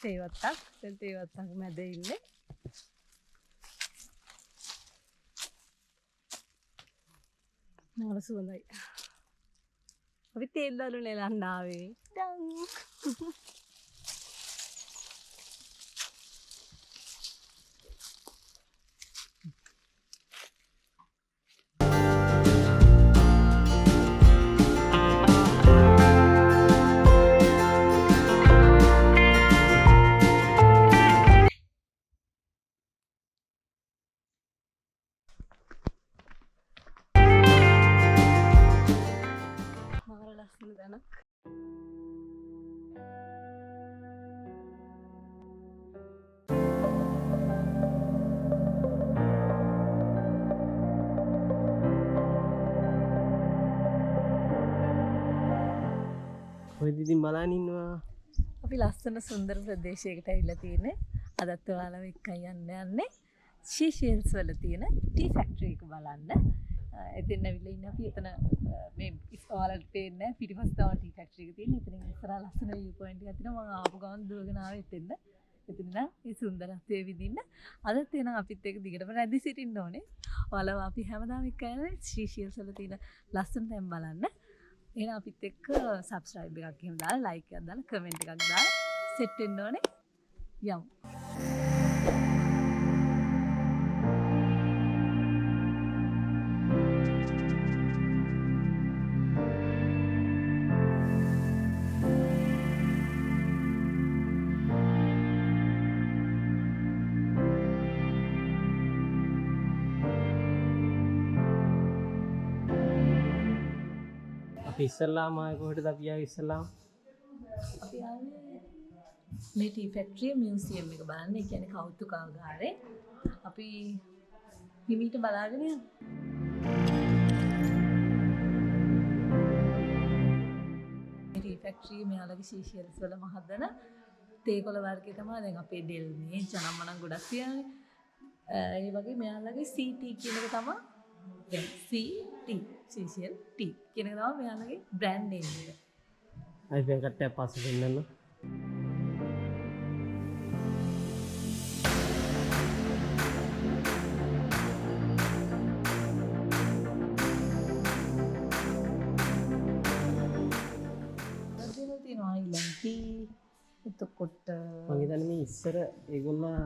තේවත්තක් මැද ඉන්නේ. මාර සුවඳයි. අපි තේල් දළු නෙලන්න ආවේ. ඩං. ඔය ඉතින් බලන් ඉන්නවා. අපි ලස්සන සුන්දර ප්‍රදේශයකට ඇවිල්ලා තියෙන්නේ. අදත් ඔයාලව එක්කයි යන්නේ. Seychelles වල තියෙන ටී ෆැක්ටරි එක බලන්න. එතෙන් ඇවිල්ලා ඉන්න අපි එතන මේ ඔයාලට පේන්නේ පිටිපස්ස තමයි ටී ෆැක්ටරි එක තියෙන්නේ. එතනින් ඉස්සරහා ලස්සන view point එකක් තියෙනවා. මම ආපු ගමන් දුවගෙන ආවේ එතෙන්ද. එතන නම් මේ සුන්දරත්වය විඳින්න. අදත් එනවා අපිත් එක්ක දිගටම රැඳි සිටින්න ඕනේ. ඔයාලව අපි හැමදාම එක්ක යන්නේ Seychelles වල තියෙන ලස්සන තැන් බලන්න. එහෙනම් අපිත් එක්ක subscribe එකක් එහෙම දාලා like එකක් දාලා comment එකක් දාලා set වෙන්න ඕනේ. යමු. ඉස්සල්ලාම ආයේ කොහෙටද අපි ආවේ ඉස්සල්ලාම? අපි ආවේ මේ ටී ෆැක්ටරි මියුසියම් එක බලන්න. ඒ කියන්නේ කෞතුකාගාරේ. අපි හිමීට බලාගෙන යමු. මේ ටී ෆැක්ටරි මෙයාලගේ Seychelles වලම හදන තේකොළ වර්ගය තමයි දැන් අපේ ඩෙල් මේ ජනමනම් ගොඩක් තියන්නේ. ඒ වගේ මෙයාලගේ CT කියන එක තමයි දැන් CT Seychelles tea කියන එක තමයි මෙයාලගේ බ්‍රෑන්ඩ් නේම් එක. අයි දැන් කට්ටයක් පස්සේ දෙන්නන්න. එතකොට මම හිතන්නේ මේ ඉස්සර ඒගොල්ලෝ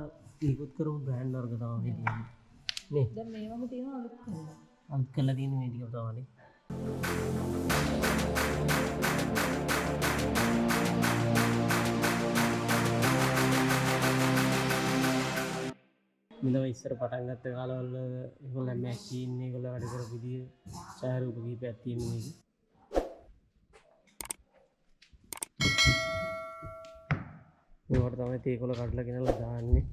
නිකුත් කරපු බ්‍රෑන්ඩ් වර්ග තමයි තියෙන්නේ. නේ. දැන් මේවම තියෙනවා අලුත් කරලා. අලුත් කරලා තියෙන මේ ටික තමයි. මිලව ඉස්සර පටන් ගත්ත කාලවල ඒගොල්ලෝ මැෂින් ඒගොල්ලෝ වැඩ කරපු විදිය ඡායාරූප කීපයක් තියෙන මේක. ඒවට තමයි තේකොළ කඩලා ගෙනල්ලා දාන්නේ.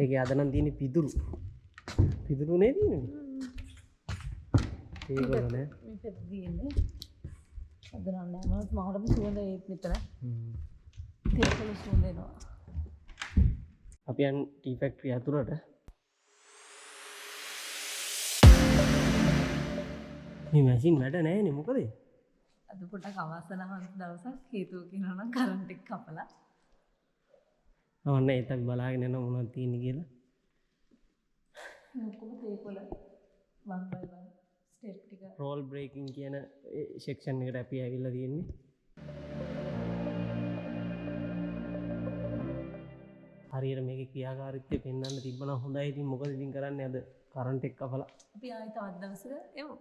ඒකේ අද නම් තියෙන්නේ පිදුරු. පිදුරු නේ තියෙන්නේ. තේකොළ නේ. මේ පැත්ත තියෙන්නේ. අද නම් නෑ මම මහරම සුවඳ ඒත් මෙතන. තේකොළ සුවඳ එනවා. අපි යන් ටී ෆැක්ටරි අතුරට. මේ මැෂින් වැඩ නෑනේ මොකද? අද පොඩක් අවසනවන්ත දවසක් හේතුව කියනවා නම් කරන්ට් එක කපලා. ඔන්න ඒත් අපි බලාගෙන යනවා මොනවද තියෙන්නේ කියලා. මේ ඔක්කොම තේකොළ 1 by 1 ස්ටෙප් ටික. රෝල් බ්‍රේකින් කියන සෙක්ෂන් එකට අපි ඇවිල්ලා තියෙන්නේ. හරියට මේකේ ක්‍රියාකාරීත්වය පෙන්වන්න තිබ්බනම් හොඳයි. ඉතින් මොකද ඉතින් කරන්නේ අද කරන්ට් එක කපලා. අපි ආයෙ තවත් දවසක එමු.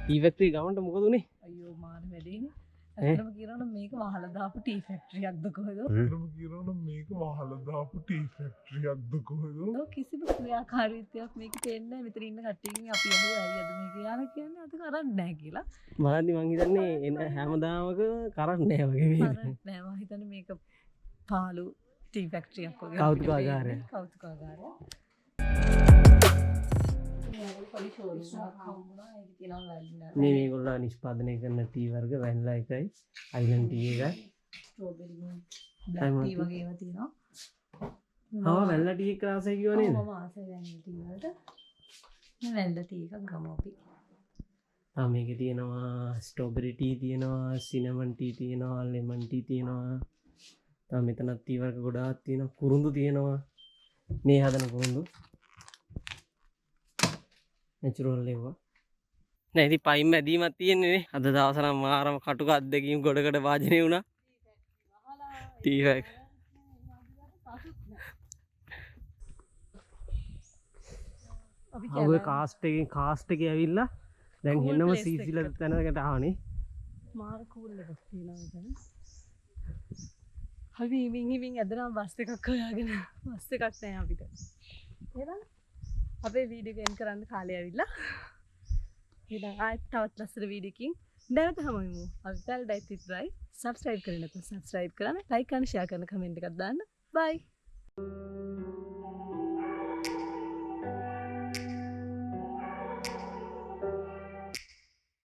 ටී ෆැක්ටරි ගමන්ට මොකද උනේ? අයියෝ මාර වැඩේනේ. අතරම කියනවනම් මේක වහලා දාපු ටී ෆැක්ටරියක්ද කොහෙද? අතරම කියනවනම් මේක වහලා දාපු ටී ෆැක්ටරියක්ද කොහෙද? කිසිම ක්‍රියාකාරීත්වයක් මේක තේන්නේ නැහැ. මෙතන ඉන්න කට්ටියකින් අපි අහුවා ඇයි අද මේක යාලා කියන්නේ අද කරන්නේ නැහැ කියලා. බලද්දි මං හිතන්නේ එන හැමදාමක කරන්නේ නැහැ වගේ මේ. කරන්නේ නැහැ. මම හිතන්නේ මේක පාළු ටී ෆැක්ටරියක් වගේ. කෞතුකාගාරය. කෞතුකාගාරය. මේ මේගොල්ලෝ නිෂ්පාදනය කරන ටී වර්ග වැනිලා එකයි අයිලන්ඩ් ටී එකයි ස්ට්‍රෝබෙරි බ්ලැක් ටී වගේ ඒවා තියෙනවා. වැල්ල ටී එක රසයි කියවනේ මම ආසයි වැල්ල ටී වලට. මේ වැල්ල ටී එකක් ගමු අපි. මේක තියෙනවා ස්ට්‍රෝබෙරි ටී තියෙනවා සිනමන් ටී තියෙනවා ලෙමන් ටී තියෙනවා මෙතනත් ටී වර්ග ගොඩාක් තියෙනවා කුරුඳු තියෙනවා මේ හදන කුරුඳු නැචරල් ඒවා නෑ ඉතින් පයින් මැදීමක් තියෙන්නේ නේ අද දවස නම් මාරම කටුක අත්දැකීම් ගොඩකට වාජනය වුණා ටී ෆැක් ඔය කාස්ට් එකේ ඇවිල්ලා දැන් හෙන්නම සීසිල තැනකට ආවනේ මාර කූල් එකක් තියෙනවා මෙතන. අපි ඉවින් ඇදලා බස් එකක් හොයාගෙන බස් එකක් නැහැ අපිට. එහෙනම් අපේ වීඩියෝ එක එන්ඩ් කරන්න කාලය ඇවිල්ලා. එහෙනම් ආයෙත් තවත් ලස්සන වීඩියෝ එකකින් නැවත හමුවෙමු. අපි පැල්ඩයිත් විතරයි. සබ්ස්ක්‍රයිබ් කරන්න නැත්නම් සබ්ස්ක්‍රයිබ් කරන්න, ලයික් කරන්න, ෂෙයා කරන්න, කමෙන්ට් එකක් දාන්න. බයි.